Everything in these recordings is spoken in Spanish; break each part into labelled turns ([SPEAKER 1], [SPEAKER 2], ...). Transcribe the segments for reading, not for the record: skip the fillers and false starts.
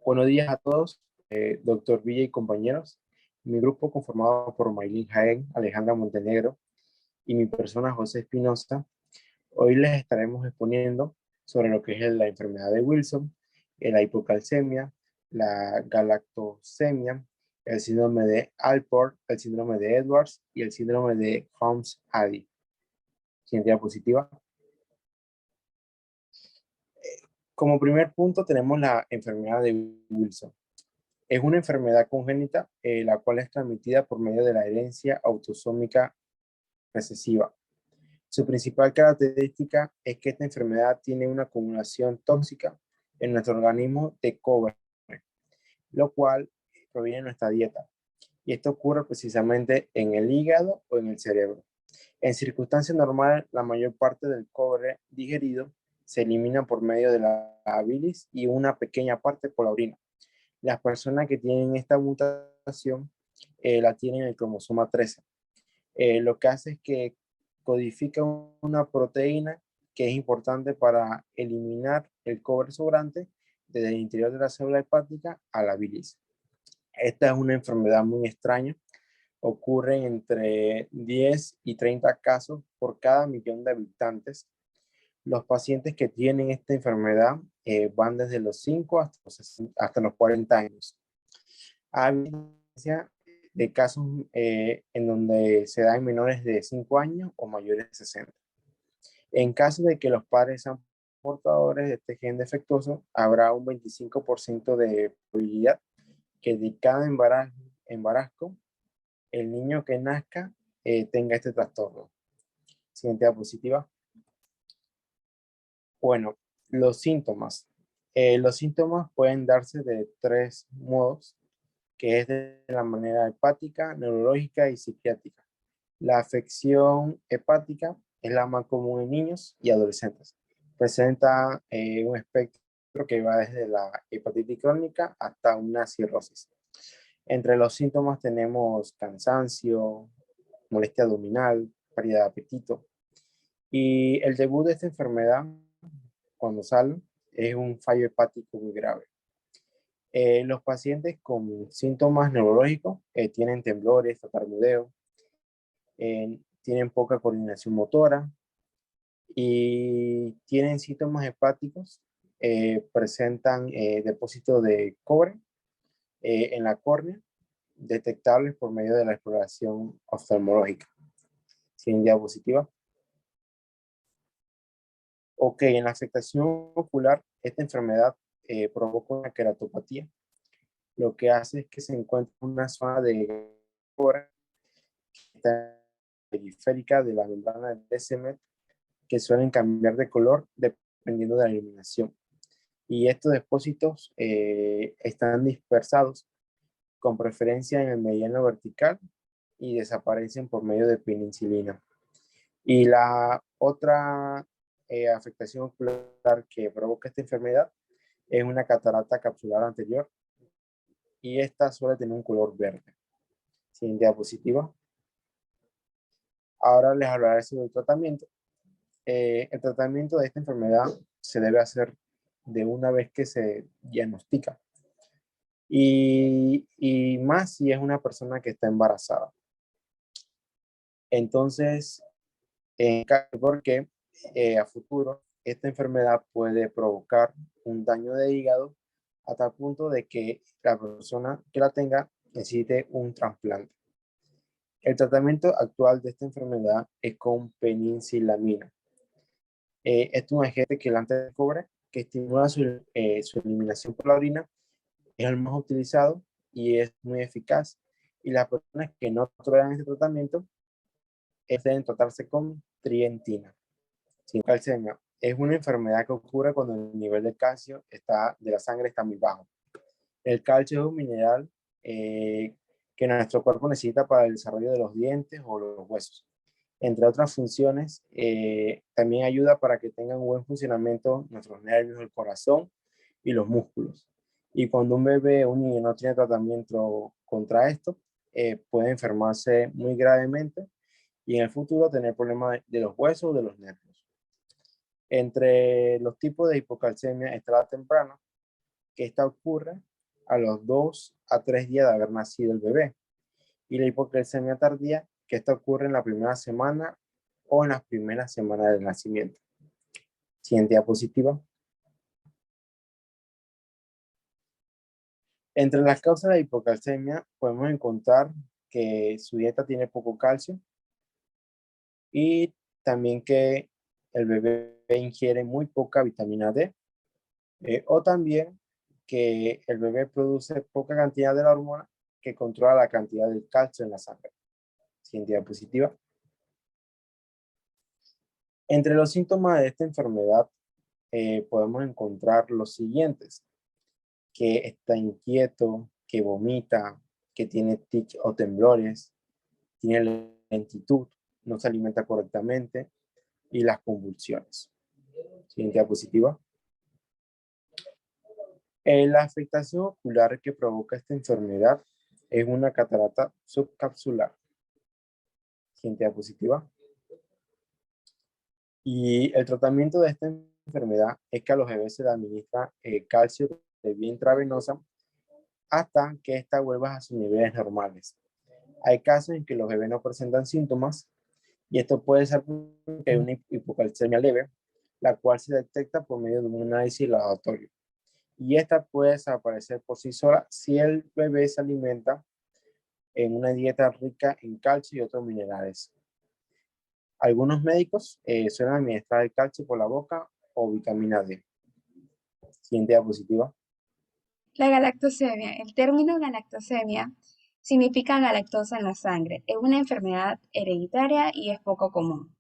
[SPEAKER 1] Buenos días a todos, doctor Villa y compañeros. Mi grupo conformado por Maylin Jaén, Alejandra Montenegro y mi persona José Espinosa, hoy les estaremos exponiendo sobre lo que es la enfermedad de Wilson, la hipocalcemia, la galactosemia, el síndrome de Alport, el síndrome de Edwards y el síndrome de Holmes-Addy. Siguiente diapositiva. Como primer punto tenemos la enfermedad de Wilson. Es una enfermedad congénita, la cual es transmitida por medio de la herencia autosómica recesiva. Su principal característica es que esta enfermedad tiene una acumulación tóxica en nuestro organismo de cobre, lo cual proviene de nuestra dieta. Y esto ocurre precisamente en el hígado o en el cerebro. En circunstancias normales, la mayor parte del cobre digerido se elimina por medio de la bilis y una pequeña parte por la orina. Las personas que tienen esta mutación la tienen en el cromosoma 13. Lo que hace es que codifica una proteína que es importante para eliminar el cobre sobrante desde el interior de la célula hepática a la bilis. Esta es una enfermedad muy extraña. Ocurren entre 10 y 30 casos por cada millón de habitantes. Los pacientes que tienen esta enfermedad van desde los 5 hasta los 40 años. Hay evidencia de casos en donde se da en menores de 5 años o mayores de 60. En caso de que los padres sean portadores de este gen defectuoso, habrá un 25% de probabilidad que de cada embarazo el niño que nazca tenga este trastorno. Siguiente diapositiva. Bueno, los síntomas. Los síntomas pueden darse de 3 modos, que es de la manera hepática, neurológica y psiquiátrica. La afección hepática es la más común en niños y adolescentes. Presenta un espectro que va desde la hepatitis crónica hasta una cirrosis. Entre los síntomas tenemos cansancio, molestia abdominal, pérdida de apetito. Y el debut de esta enfermedad, cuando sale, es un fallo hepático muy grave. Los pacientes con síntomas neurológicos tienen temblores, tartamudeo, tienen poca coordinación motora y tienen síntomas hepáticos, presentan depósitos de cobre en la córnea, detectables por medio de la exploración oftalmológica. Siguiente diapositiva. Ok, en la afectación ocular, esta enfermedad provoca una queratopatía. Lo que hace es que se encuentra una zona de cobre periférica de la membrana del DSM que suelen cambiar de color dependiendo de la iluminación. Y estos depósitos están dispersados con preferencia en el mediano vertical y desaparecen por medio de penicilina. Y la otra afectación ocular que provoca esta enfermedad es una catarata capsular anterior y esta suele tener un color verde. Siguiente diapositiva. Ahora les hablaré sobre el tratamiento. El tratamiento de esta enfermedad se debe hacer de una vez que se diagnostica y más si es una persona que está embarazada. Entonces, porque a futuro esta enfermedad puede provocar un daño de hígado a tal punto de que la persona que la tenga necesite un trasplante. El tratamiento actual de esta enfermedad es con penicillamina. Es un agente quelante de cobre que estimula su eliminación por la orina, es el más utilizado y es muy eficaz. Y las personas que no toleran este tratamiento deben tratarse con trientina. Calcemia es una enfermedad que ocurre cuando el nivel de calcio de la sangre está muy bajo. El calcio es un mineral que nuestro cuerpo necesita para el desarrollo de los dientes o los huesos. Entre otras funciones, también ayuda para que tengan un buen funcionamiento nuestros nervios, el corazón y los músculos. Y cuando un bebé o un niño no tiene tratamiento contra esto, puede enfermarse muy gravemente y en el futuro tener problemas de los huesos o de los nervios. Entre los tipos de hipocalcemia está la temprana, que esta ocurre a los 2 a 3 días de haber nacido el bebé. Y la hipocalcemia tardía, que esta ocurre en la primera semana o en las primeras semanas del nacimiento. Siguiente diapositiva. Entre las causas de la hipocalcemia podemos encontrar que su dieta tiene poco calcio y también que el bebé ingiere muy poca vitamina D, o también que el bebé produce poca cantidad de la hormona que controla la cantidad de calcio en la sangre. Siguiente diapositiva. Entre los síntomas de esta enfermedad podemos encontrar los siguientes: que está inquieto, que vomita, que tiene tics o temblores, tiene lentitud, no se alimenta correctamente y las convulsiones. Siguiente diapositiva. La afectación ocular que provoca esta enfermedad es una catarata subcapsular. Siguiente diapositiva. Y el tratamiento de esta enfermedad es que a los bebés se le administra calcio de vía intravenosa hasta que ésta vuelva a sus niveles normales. Hay casos en que los bebés no presentan síntomas y esto puede ser porque hay una hipocalcemia leve, la cual se detecta por medio de un análisis laboratorio. Y esta puede desaparecer por sí sola si el bebé se alimenta en una dieta rica en calcio y otros minerales. Algunos médicos suelen administrar el calcio por la boca o vitamina D. Siguiente diapositiva.
[SPEAKER 2] La galactosemia. El término galactosemia significa galactosa en la sangre. Es una enfermedad hereditaria y es poco común.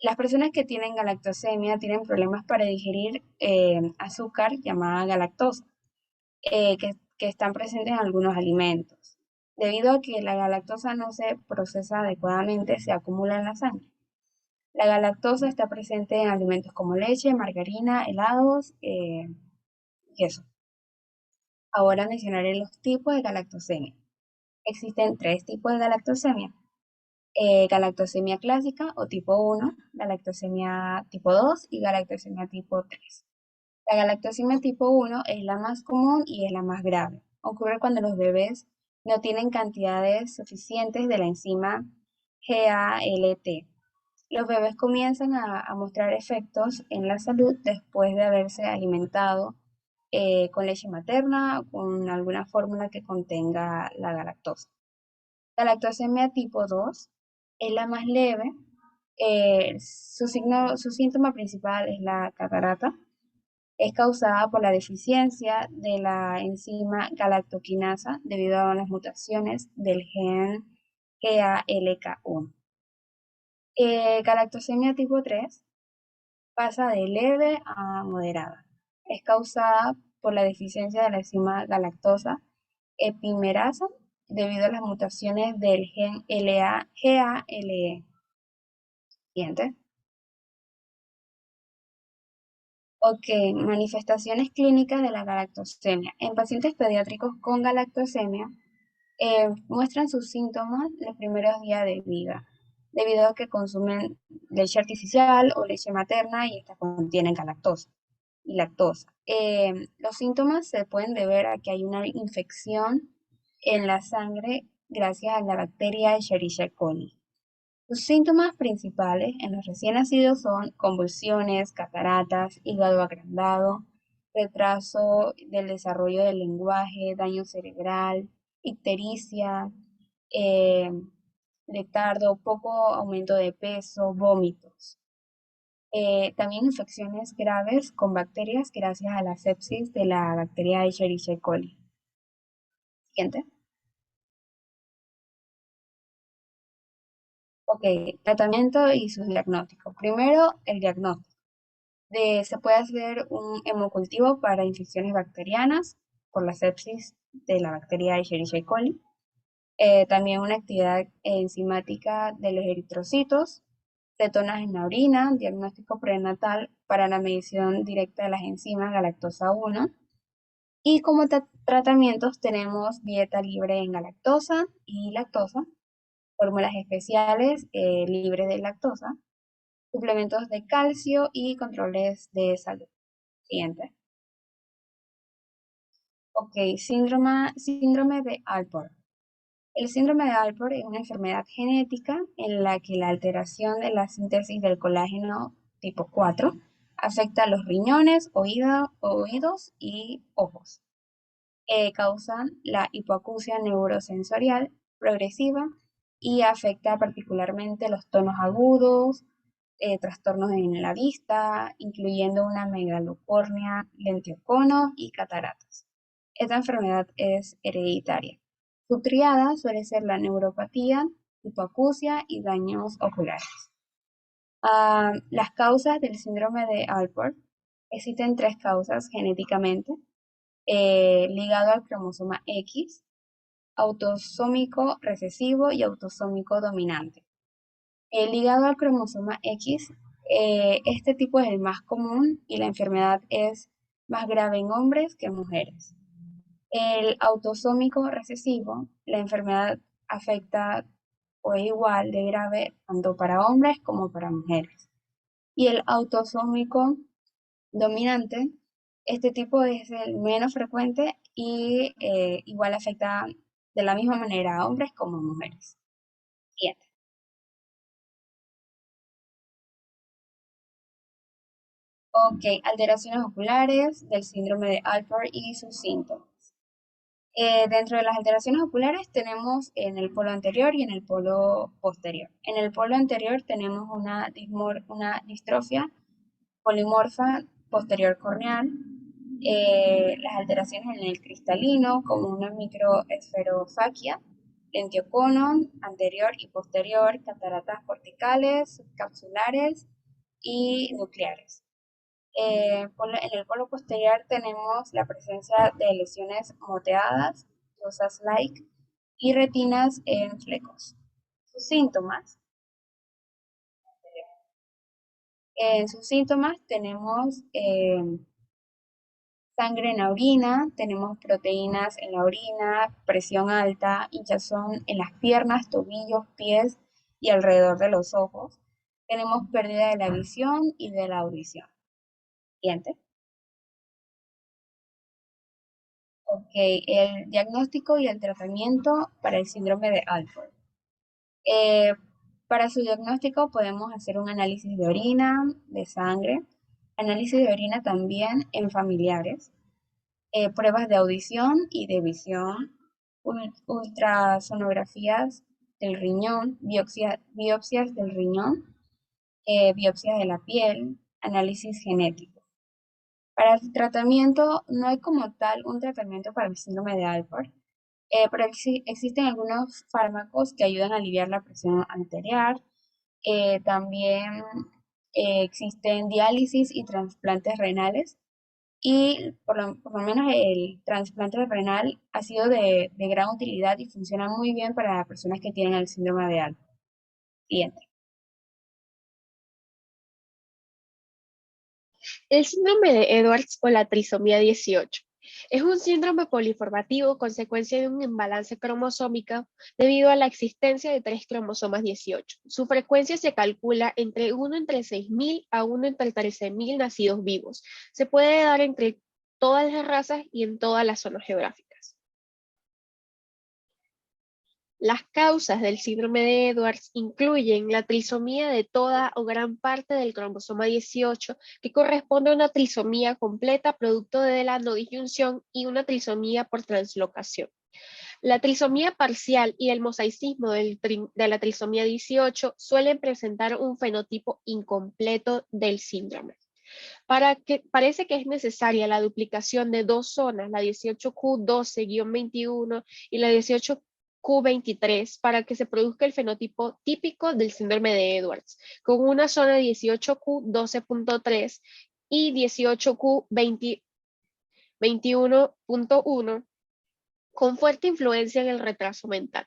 [SPEAKER 2] Las personas que tienen galactosemia tienen problemas para digerir azúcar llamada galactosa, que están presentes en algunos alimentos. Debido a que la galactosa no se procesa adecuadamente, se acumula en la sangre. La galactosa está presente en alimentos como leche, margarina, helados, queso. Ahora mencionaré los tipos de galactosemia. Existen tres tipos de galactosemia. Galactosemia clásica o tipo 1, galactosemia tipo 2 y galactosemia tipo 3. La galactosemia tipo 1 es la más común y es la más grave. Ocurre cuando los bebés no tienen cantidades suficientes de la enzima GALT. Los bebés comienzan a mostrar efectos en la salud después de haberse alimentado con leche materna o con alguna fórmula que contenga la galactosa. La lactosemia tipo 2 es la más leve. Su síntoma principal es la catarata. Es causada por la deficiencia de la enzima galactoquinasa debido a las mutaciones del gen GALK1. Galactosemia tipo 3 pasa de leve a moderada. Es causada por la deficiencia de la enzima galactosa epimerasa debido a las mutaciones del gen GALE. Siguiente. Ok, manifestaciones clínicas de la galactosemia. En pacientes pediátricos con galactosemia muestran sus síntomas los primeros días de vida, debido a que consumen leche artificial o leche materna y esta contiene galactosa y lactosa. Los síntomas se pueden deber a que hay una infección en la sangre gracias a la bacteria Escherichia coli. Los síntomas principales en los recién nacidos son convulsiones, cataratas, hígado agrandado, retraso del desarrollo del lenguaje, daño cerebral, ictericia, eh, letardo, poco aumento de peso, vómitos. También infecciones graves con bacterias gracias a la sepsis de la bacteria Escherichia coli. Siguiente. Ok, tratamiento y su diagnóstico. Primero, el diagnóstico. Se puede hacer un hemocultivo para infecciones bacterianas por la sepsis de la bacteria Escherichia coli. También una actividad enzimática de los eritrocitos, cetonas en la orina, diagnóstico prenatal para la medición directa de las enzimas galactosa 1. Y como tratamientos tenemos dieta libre en galactosa y lactosa, fórmulas especiales libres de lactosa, suplementos de calcio y controles de salud. Siguiente. Ok, síndrome de Alport. El síndrome de Alport es una enfermedad genética en la que la alteración de la síntesis del colágeno tipo 4 afecta a los riñones, oídos y ojos. Causan la hipoacusia neurosensorial progresiva y afecta particularmente los tonos agudos, trastornos en la vista, incluyendo una megalocornea, lentiocono y cataratas. Esta enfermedad es hereditaria. Su triada suele ser la neuropatía, hipoacusia y daños oculares. Las causas del síndrome de Alport. Existen tres causas genéticamente, ligado al cromosoma X, autosómico recesivo y autosómico dominante. Ligado al cromosoma X, este tipo es el más común y la enfermedad es más grave en hombres que en mujeres. El autosómico recesivo, la enfermedad afecta o es igual de grave tanto para hombres como para mujeres. Y el autosómico dominante, este tipo es el menos frecuente y igual afecta de la misma manera a hombres como a mujeres. Siguiente. Ok, alteraciones oculares del síndrome de Alport y sus síntomas. Dentro de las alteraciones oculares tenemos en el polo anterior y en el polo posterior. En el polo anterior tenemos una distrofia polimorfa posterior corneal, las alteraciones en el cristalino, como una microesferofaquia, lentiocono anterior y posterior, cataratas corticales, subcapsulares y nucleares. En el polo posterior tenemos la presencia de lesiones moteadas, rosas-like y retinas en flecos. Sus síntomas. En sus síntomas tenemos sangre en la orina, tenemos proteínas en la orina, presión alta, hinchazón en las piernas, tobillos, pies y alrededor de los ojos. Tenemos pérdida de la visión y de la audición. Siguiente. Ok, el diagnóstico y el tratamiento para el síndrome de Alport. Eh, para su diagnóstico podemos hacer un análisis de orina, de sangre, análisis de orina también en familiares, pruebas de audición y de visión, ultrasonografías del riñón, biopsias del riñón, biopsias de la piel, análisis genético. Para el tratamiento no hay como tal un tratamiento para el síndrome de Alport, pero existen algunos fármacos que ayudan a aliviar la presión arterial. También existen diálisis y trasplantes renales. Y por lo menos el trasplante renal ha sido de gran utilidad y funciona muy bien para personas que tienen el síndrome de Alport. Siguiente.
[SPEAKER 3] El síndrome de Edwards o la trisomía 18 es un síndrome poliformativo consecuencia de un imbalance cromosómico debido a la existencia de tres cromosomas 18. Su frecuencia se calcula entre 1 entre 6.000 a 1 entre 13.000 nacidos vivos. Se puede dar entre todas las razas y en todas las zonas geográficas. Las causas del síndrome de Edwards incluyen la trisomía de toda o gran parte del cromosoma 18, que corresponde a una trisomía completa producto de la no disyunción y una trisomía por translocación. La trisomía parcial y el mosaicismo de la trisomía 18 suelen presentar un fenotipo incompleto del síndrome. Parece que es necesaria la duplicación de dos zonas, la 18q12-21 y la 18q23, para que se produzca el fenotipo típico del síndrome de Edwards, con una zona 18q12.3 y 18q21.1 con fuerte influencia en el retraso mental.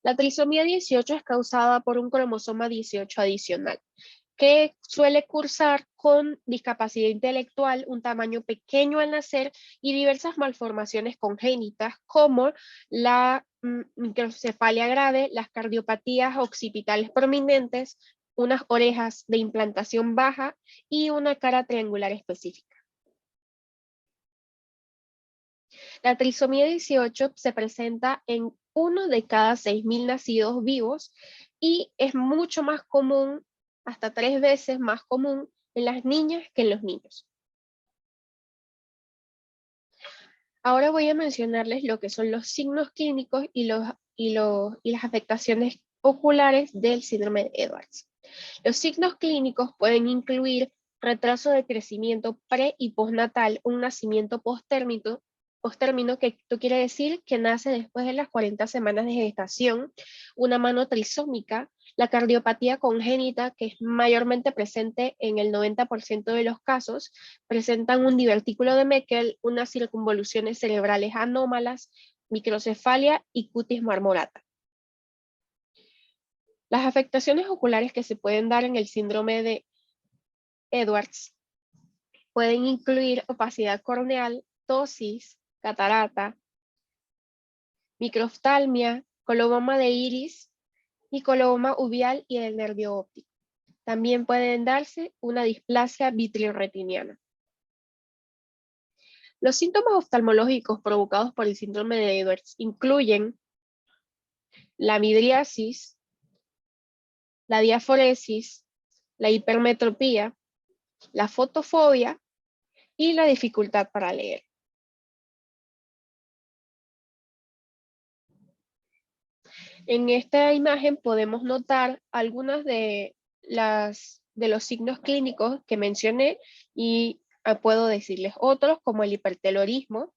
[SPEAKER 3] La trisomía 18 es causada por un cromosoma 18 adicional, que suele cursar con discapacidad intelectual, un tamaño pequeño al nacer y diversas malformaciones congénitas como la microcefalia grave, las cardiopatías occipitales prominentes, unas orejas de implantación baja y una cara triangular específica. La trisomía 18 se presenta en 1 de cada 6.000 nacidos vivos y es mucho más común, hasta 3 veces más común, en las niñas que en los niños. Ahora voy a mencionarles lo que son los signos clínicos y las afectaciones oculares del síndrome de Edwards. Los signos clínicos pueden incluir retraso de crecimiento pre- y postnatal, un nacimiento posttérmino, que esto quiere decir que nace después de las 40 semanas de gestación, una mano trisómica, la cardiopatía congénita, que es mayormente presente en el 90% de los casos, presentan un divertículo de Meckel, unas circunvoluciones cerebrales anómalas, microcefalia y cutis marmorata. Las afectaciones oculares que se pueden dar en el síndrome de Edwards pueden incluir opacidad corneal, ptosis, catarata, microftalmia, coloboma de iris y coloboma uveal y del nervio óptico. También pueden darse una displasia vitreoretiniana. Los síntomas oftalmológicos provocados por el síndrome de Edwards incluyen la midriasis, la diaforesis, la hipermetropía, la fotofobia y la dificultad para leer. En esta imagen podemos notar algunos de los signos clínicos que mencioné y puedo decirles otros como el hipertelorismo,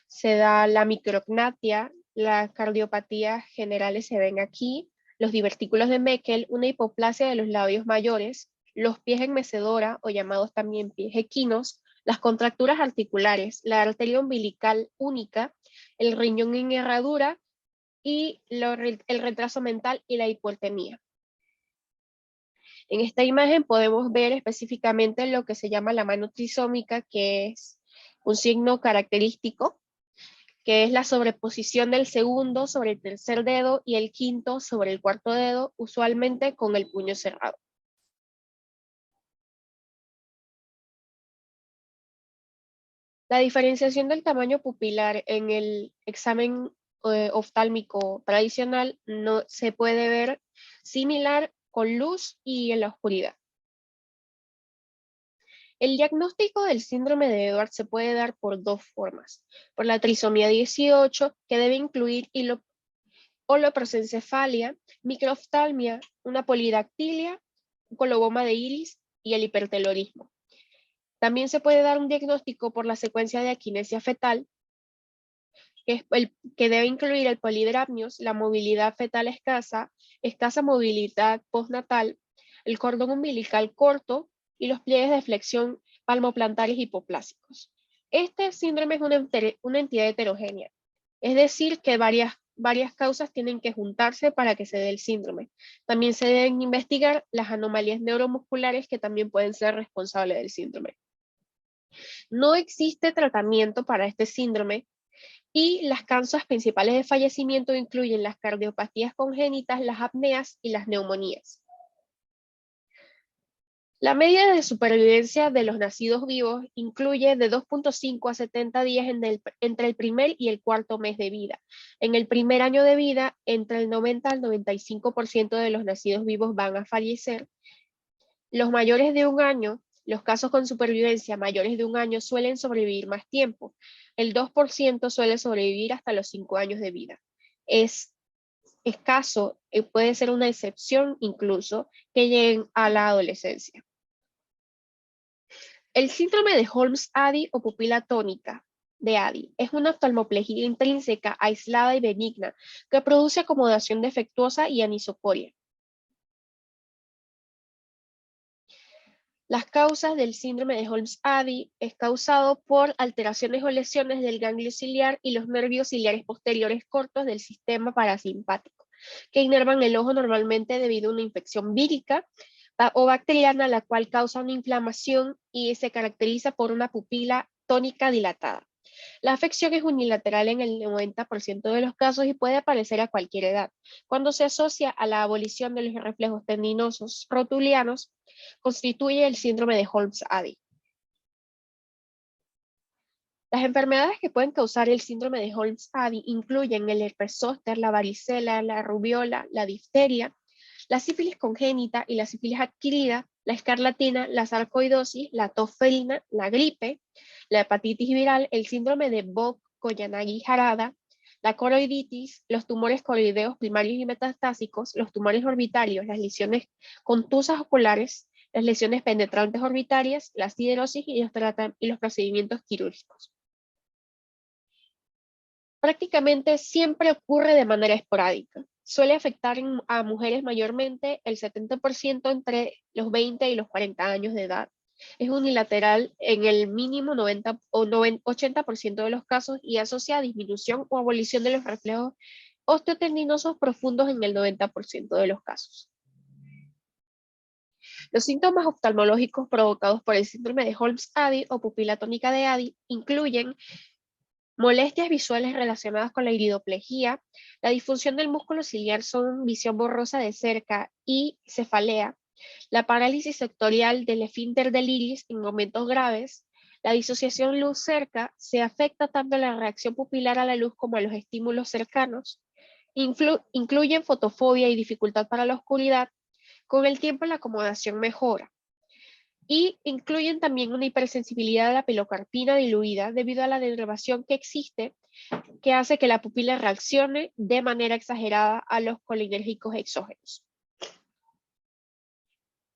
[SPEAKER 3] se da la micrognatia, las cardiopatías generales se ven aquí, los divertículos de Meckel, una hipoplasia de los labios mayores, los pies en mecedora o llamados también pies equinos, las contracturas articulares, la arteria umbilical única, el riñón en herradura y el retraso mental y la hipotemia. En esta imagen podemos ver específicamente lo que se llama la mano trisómica, que es un signo característico, que es la sobreposición del segundo sobre el tercer dedo y el quinto sobre el cuarto dedo, usualmente con el puño cerrado. La diferenciación del tamaño pupilar en el examen oftálmico tradicional no se puede ver similar con luz y en la oscuridad. El diagnóstico del síndrome de Edwards se puede dar por dos formas: por la trisomía 18, que debe incluir holoprosencefalia, microoftalmia, una polidactilia, un coloboma de iris y el hipertelorismo. También se puede dar un diagnóstico por la secuencia de aquinesia fetal, que debe incluir el polidramnios, la movilidad fetal escasa movilidad postnatal, el cordón umbilical corto y los pliegues de flexión palmoplantares hipoplásicos. Este síndrome es una entidad heterogénea, es decir, que varias causas tienen que juntarse para que se dé el síndrome. También se deben investigar las anomalías neuromusculares que también pueden ser responsables del síndrome. No existe tratamiento para este síndrome y las causas principales de fallecimiento incluyen las cardiopatías congénitas, las apneas y las neumonías. La media de supervivencia de los nacidos vivos incluye de 2.5 a 70 días entre el primer y el cuarto mes de vida. En el primer año de vida, entre el 90 al 95% de los nacidos vivos van a fallecer. Los mayores de un año, los casos con supervivencia mayores de un año suelen sobrevivir más tiempo. El 2% suele sobrevivir hasta los 5 años de vida. Es escaso, puede ser una excepción incluso, que lleguen a la adolescencia. El síndrome de Holmes-Addy o pupila tónica de Addy es una oftalmoplegia intrínseca, aislada y benigna que produce acomodación defectuosa y anisocoria. Las causas del síndrome de Holmes-Addy es causado por alteraciones o lesiones del ganglio ciliar y los nervios ciliares posteriores cortos del sistema parasimpático, que inervan el ojo normalmente debido a una infección vírica o bacteriana, la cual causa una inflamación y se caracteriza por una pupila tónica dilatada. La afección es unilateral en el 90% de los casos y puede aparecer a cualquier edad. Cuando se asocia a la abolición de los reflejos tendinosos rotulianos, constituye el síndrome de Holmes-Addy. Las enfermedades que pueden causar el síndrome de Holmes-Addy incluyen el herpes zóster, la varicela, la rubiola, la difteria, la sífilis congénita y la sífilis adquirida, la escarlatina, la sarcoidosis, la tos felina, la gripe, la hepatitis viral, el síndrome de Vogt-Koyanagi-Harada, la coroiditis, los tumores coroideos primarios y metastásicos, los tumores orbitarios, las lesiones contusas oculares, las lesiones penetrantes orbitarias, la siderosis y los procedimientos quirúrgicos. Prácticamente siempre ocurre de manera esporádica. Suele afectar a mujeres mayormente, el 70% entre los 20 y los 40 años de edad. Es unilateral en el mínimo 90 o 80% de los casos y asocia a disminución o abolición de los reflejos osteotendinosos profundos en el 90% de los casos. Los síntomas oftalmológicos provocados por el síndrome de Holmes-Addy o pupila tónica de Addy incluyen molestias visuales relacionadas con la iridoplejía, la disfunción del músculo ciliar son visión borrosa de cerca y cefalea, la parálisis sectorial del esfínter del iris en momentos graves, la disociación luz cerca, se afecta tanto la reacción pupilar a la luz como a los estímulos cercanos, incluyen fotofobia y dificultad para la oscuridad, con el tiempo la acomodación mejora. Y incluyen también una hipersensibilidad a la pilocarpina diluida debido a la denervación que existe, que hace que la pupila reaccione de manera exagerada a los colinérgicos exógenos.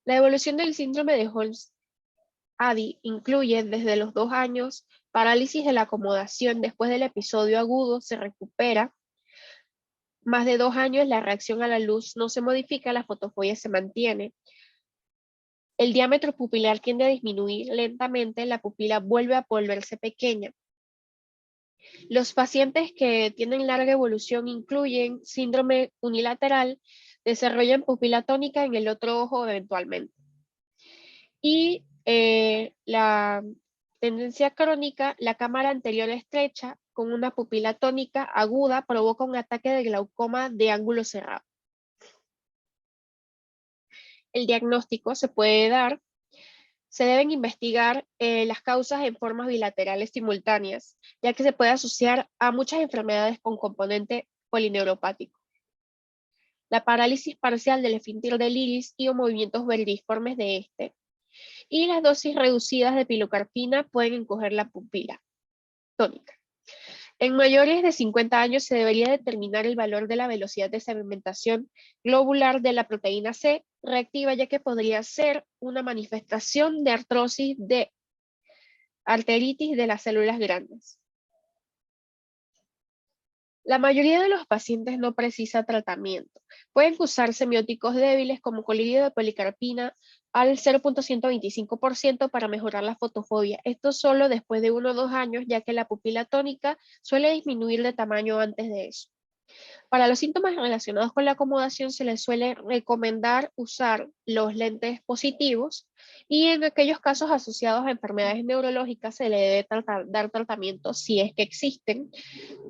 [SPEAKER 3] La evolución del síndrome de Holmes-Addy incluye desde los 2 años parálisis de la acomodación después del episodio agudo se recupera. Más de 2 años la reacción a la luz no se modifica, la fotofobia se mantiene. El diámetro pupilar tiende a disminuir lentamente, la pupila vuelve a volverse pequeña. Los pacientes que tienen larga evolución incluyen síndrome unilateral, desarrollan pupila tónica en el otro ojo eventualmente. Y la tendencia crónica, la cámara anterior estrecha con una pupila tónica aguda provoca un ataque de glaucoma de ángulo cerrado. El diagnóstico se puede dar. Se deben investigar las causas en formas bilaterales simultáneas, ya que se puede asociar a muchas enfermedades con componente polineuropático. La parálisis parcial del esfínter del iris y o movimientos vertiformes de este. Y las dosis reducidas de pilocarpina pueden encoger la pupila tónica. En mayores de 50 años se debería determinar el valor de la velocidad de segmentación globular de la proteína C reactiva, ya que podría ser una manifestación de artrosis de arteritis de las células grandes. La mayoría de los pacientes no precisa tratamiento. Pueden usar semióticos débiles como colirio de policarpina al 0.125% para mejorar la fotofobia. Esto solo después de 1 o 2 años, ya que la pupila tónica suele disminuir de tamaño antes de eso. Para los síntomas relacionados con la acomodación se les suele recomendar usar los lentes positivos y en aquellos casos asociados a enfermedades neurológicas se le debe dar tratamiento si es que existen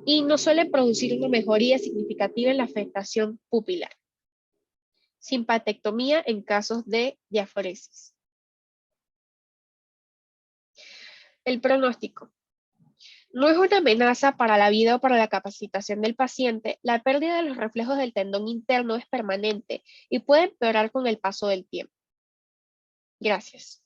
[SPEAKER 3] y no suele producir una mejoría significativa en la afectación pupilar. Simpatectomía en casos de diaforesis. El pronóstico. No es una amenaza para la vida o para la capacitación del paciente. La pérdida de los reflejos del tendón interno es permanente y puede empeorar con el paso del tiempo. Gracias.